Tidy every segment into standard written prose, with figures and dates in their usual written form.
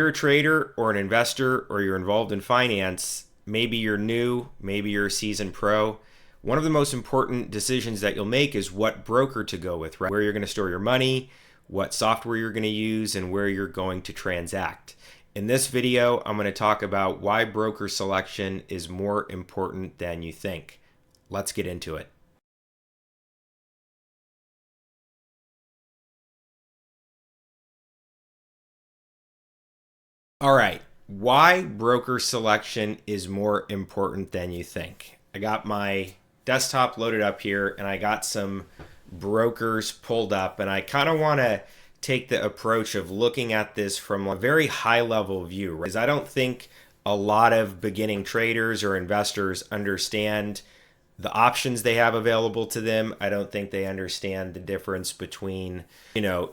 You're a trader or an investor or you're involved in finance, maybe you're new, maybe you're a seasoned pro. One of the most important decisions that you'll make is what broker to go with, right? Where you're going to store your money, what software you're going to use, and where you're going to transact. In this video, I'm going to talk about why broker selection is more important than you think. Let's get into it. All right, why broker selection is more important than you think. I got my desktop loaded up here and I got some brokers pulled up, and I kind of want to take the approach of looking at this from a very high level view, right? Because I don't think a lot of beginning traders or investors understand the options they have available to them. I don't think they understand the difference between,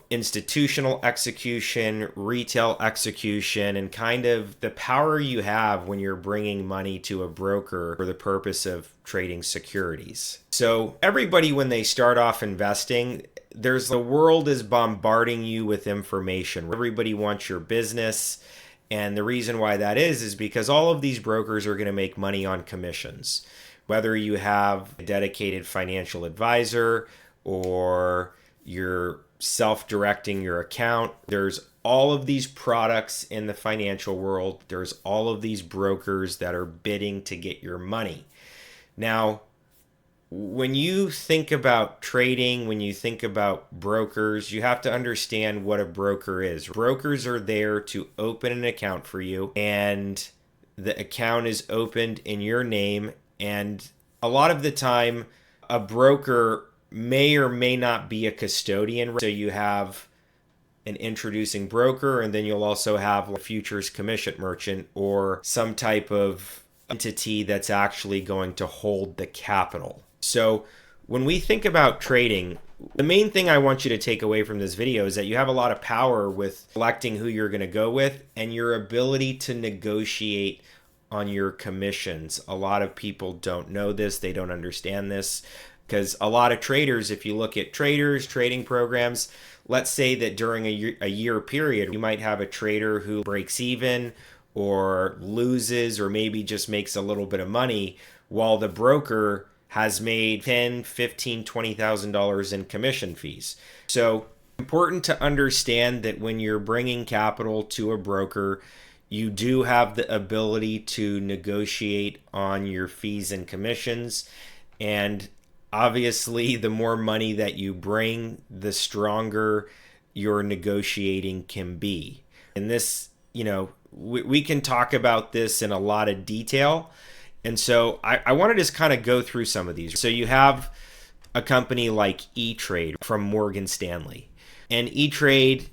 institutional execution, retail execution, and kind of the power you have when you're bringing money to a broker for the purpose of trading securities. So everybody, when they start off investing, the world is bombarding you with information. Everybody wants your business. And the reason why that is because all of these brokers are going to make money on commissions. Whether you have a dedicated financial advisor or you're self-directing your account, there's all of these products in the financial world. There's all of these brokers that are bidding to get your money. Now, when you think about trading, when you think about brokers, you have to understand what a broker is. Brokers are there to open an account for you, and the account is opened in your name. And a lot of the time, a broker may or may not be a custodian. So you have an introducing broker, and then you'll also have a futures commission merchant or some type of entity that's actually going to hold the capital. So when we think about trading, the main thing I want you to take away from this video is that you have a lot of power with selecting who you're going to go with and your ability to negotiate on your commissions. A lot of people don't know this. They don't understand this because a lot of traders, if you look at trading programs, let's say that during a year period, you might have a trader who breaks even or loses or maybe just makes a little bit of money while the broker has made $10,000, $15,000, $20,000 in commission fees. So important to understand that when you're bringing capital to a broker, you do have the ability to negotiate on your fees and commissions. And obviously, the more money that you bring, the stronger your negotiating can be. And this, we can talk about this in a lot of detail. And so I want to just kind of go through some of these. So you have a company like E-Trade from Morgan Stanley. And E-Trade,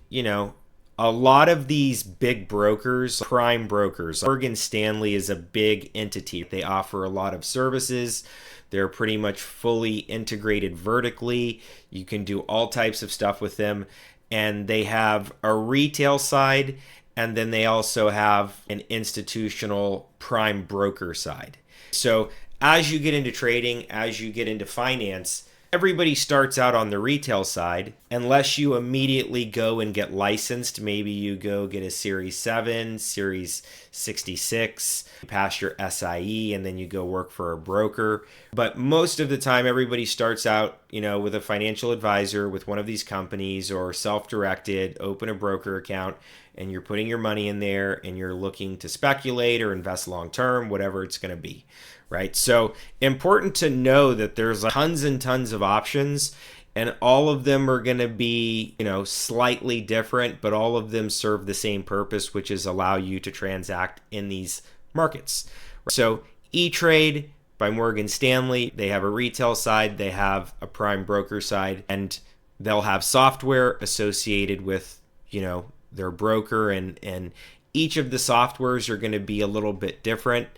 a lot of these big brokers, prime brokers, Morgan Stanley is a big entity. They offer a lot of services. They're pretty much fully integrated vertically. You can do all types of stuff with them. And they have a retail side, and then they also have an institutional prime broker side. So as you get into trading, as you get into finance, everybody starts out on the retail side unless you immediately go and get licensed. Maybe you go get a Series 7, Series 66, pass your SIE, and then you go work for a broker. But most of the time, everybody starts out, with a financial advisor with one of these companies or self-directed, open a broker account, and you're putting your money in there and you're looking to speculate or invest long-term, whatever it's going to be. Right? So important to know that there's tons and tons of options, and all of them are going to be, slightly different, but all of them serve the same purpose, which is allow you to transact in these markets. So E-Trade by Morgan Stanley, they have a retail side, they have a prime broker side, and they'll have software associated with, their broker, and each of the softwares are going to be a little bit different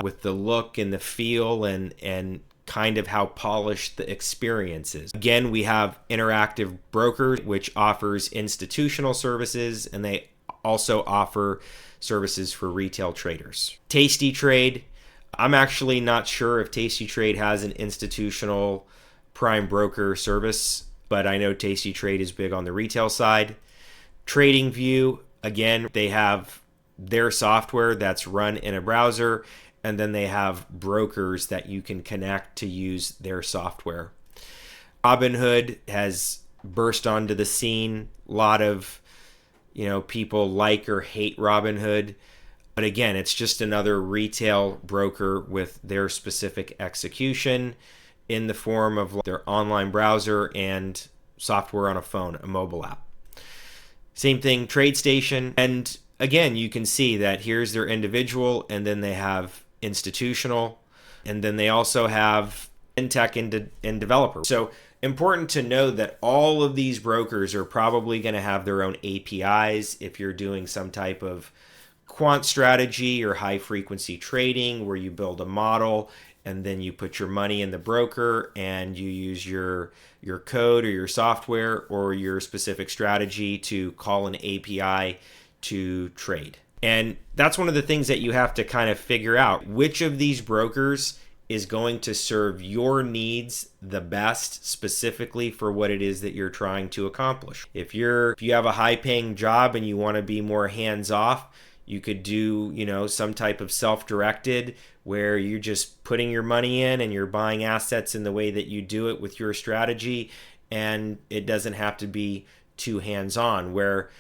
with the look and the feel and kind of how polished the experience is. Again, we have Interactive Brokers, which offers institutional services, and they also offer services for retail traders. tastytrade, I'm actually not sure if tastytrade has an institutional prime broker service, but I know tastytrade is big on the retail side. TradingView, Again, they have their software that's run in a browser, and then they have brokers that you can connect to use their software. Robinhood has burst onto the scene. A lot of people like or hate Robinhood. But again, it's just another retail broker with their specific execution in the form of their online browser and software on a phone, a mobile app. Same thing, TradeStation. And again, you can see that here's their individual, and then they have institutional, and then they also have fintech and developer. So important to know that all of these brokers are probably going to have their own APIs if you're doing some type of quant strategy or high frequency trading where you build a model and then you put your money in the broker and you use your code or your software or your specific strategy to call an API to trade. And that's one of the things that you have to kind of figure out. Which of these brokers is going to serve your needs the best, specifically for what it is that you're trying to accomplish. If you have a high paying job and you want to be more hands off, you could do, some type of self-directed where you're just putting your money in and you're buying assets in the way that you do it with your strategy, and it doesn't have to be too hands-on. Where,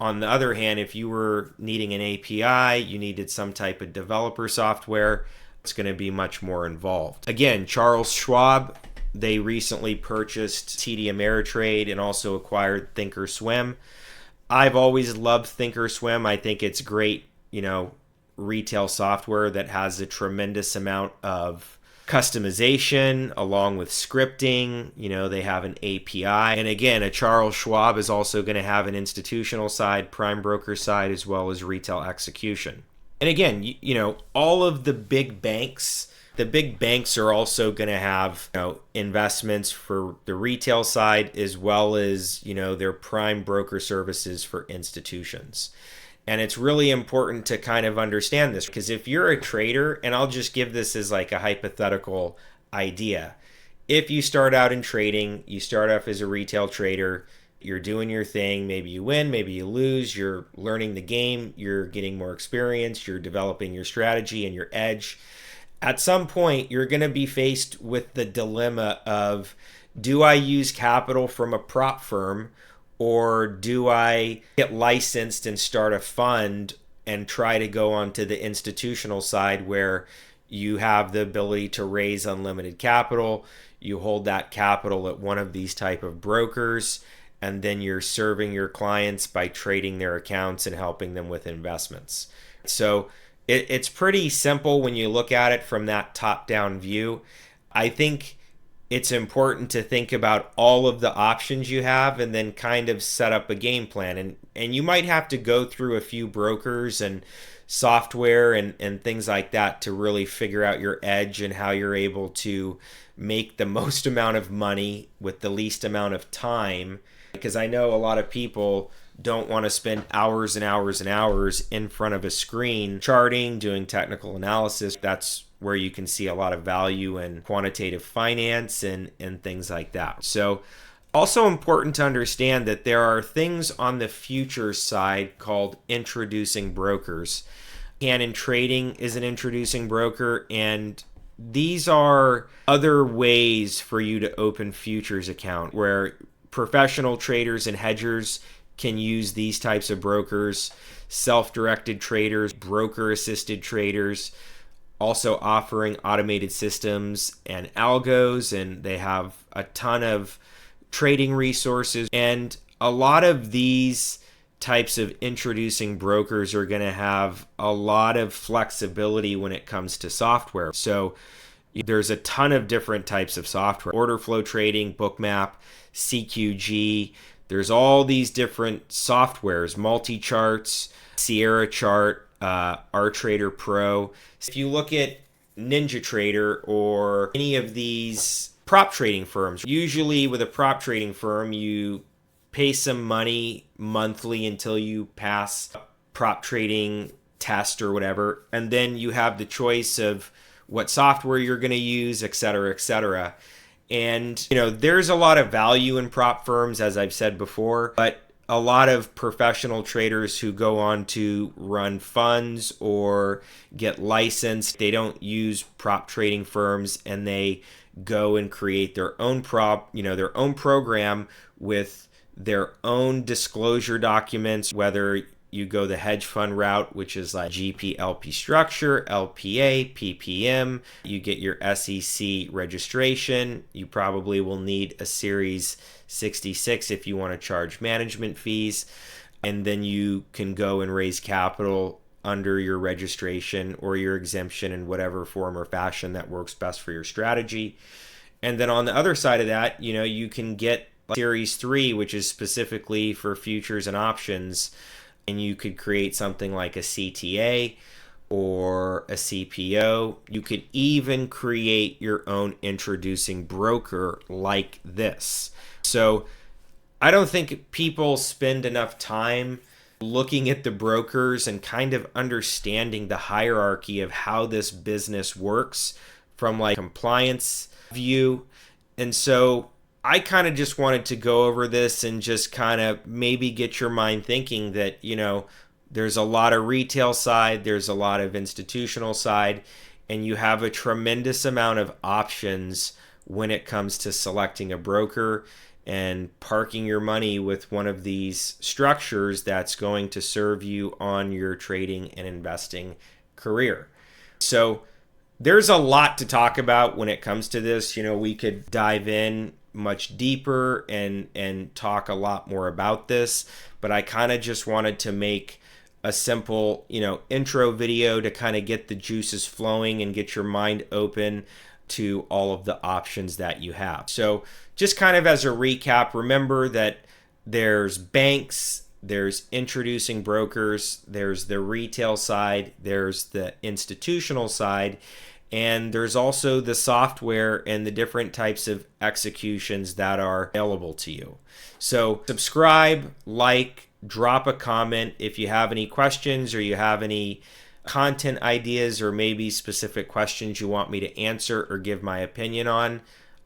on the other hand, if you were needing an API, you needed some type of developer software, it's going to be much more involved. Again, Charles Schwab, they recently purchased TD Ameritrade and also acquired Thinkorswim. I've always loved Thinkorswim. I think it's great, retail software that has a tremendous amount of customization along with scripting. They have an API. And again, a Charles Schwab is also going to have an institutional side, prime broker side, as well as retail execution. And again, all of the big banks are also going to have investments for the retail side as well as their prime broker services for institutions. And it's really important to kind of understand this, because if you're a trader, and I'll just give this as like a hypothetical idea, if you start out in trading, you start off as a retail trader, you're doing your thing, maybe you win, maybe you lose, you're learning the game, you're getting more experience, you're developing your strategy and your edge. At some point, you're going to be faced with the dilemma of, do I use capital from a prop firm, or do I get licensed and start a fund and try to go onto the institutional side where you have the ability to raise unlimited capital, you hold that capital at one of these type of brokers, and then you're serving your clients by trading their accounts and helping them with investments. So it's pretty simple when you look at it from that top-down view. I think it's important to think about all of the options you have and then kind of set up a game plan. And you might have to go through a few brokers and software and things like that to really figure out your edge and how you're able to make the most amount of money with the least amount of time. Because I know a lot of people don't want to spend hours and hours and hours in front of a screen charting, doing technical analysis. That's where you can see a lot of value in quantitative finance and things like that. So also important to understand that there are things on the futures side called introducing brokers. Cannon Trading is an introducing broker, and these are other ways for you to open futures account where professional traders and hedgers can use these types of brokers, self-directed traders, broker-assisted traders, also offering automated systems and algos, and they have a ton of trading resources. And a lot of these types of introducing brokers are going to have a lot of flexibility when it comes to software. So there's a ton of different types of software: order flow trading, Bookmap, CQG. There's all these different softwares, multi-charts, Sierra Chart, RTrader Pro. If you look at NinjaTrader or any of these prop trading firms, usually with a prop trading firm, you pay some money monthly until you pass a prop trading test or whatever, and then you have the choice of what software you're going to use, et cetera, et cetera. And, there's a lot of value in prop firms, as I've said before, but a lot of professional traders who go on to run funds or get licensed, they don't use prop trading firms, and they go and create their own their own program with their own disclosure documents, whether you go the hedge fund route, which is like GP/LP structure, LPA, PPM. You get your SEC registration. You probably will need a Series 66 if you want to charge management fees. And then you can go and raise capital under your registration or your exemption in whatever form or fashion that works best for your strategy. And then on the other side of that, you can get Series 3, which is specifically for futures and options. And you could create something like a CTA or a CPO. You could even create your own introducing broker like this. So I don't think people spend enough time looking at the brokers and kind of understanding the hierarchy of how this business works from like compliance view. And so I kind of just wanted to go over this and just kind of maybe get your mind thinking that, there's a lot of retail side, there's a lot of institutional side, and you have a tremendous amount of options when it comes to selecting a broker and parking your money with one of these structures that's going to serve you on your trading and investing career. So there's a lot to talk about when it comes to this. We could dive in much deeper and talk a lot more about this, but I kind of just wanted to make a simple, intro video to kind of get the juices flowing and get your mind open to all of the options that you have. So just kind of as a recap, remember that there's banks, there's introducing brokers, there's the retail side, there's the institutional side, and there's also the software and the different types of executions that are available to you. So subscribe, like, drop a comment if you have any questions or you have any content ideas or maybe specific questions you want me to answer or give my opinion on.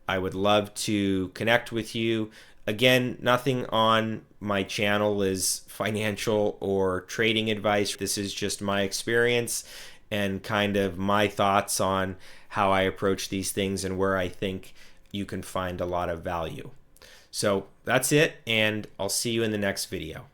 I would love to connect with you. Again, nothing on my channel is financial or trading advice. This is just my experience and kind of my thoughts on how I approach these things and where I think you can find a lot of value. So that's it, and I'll see you in the next video.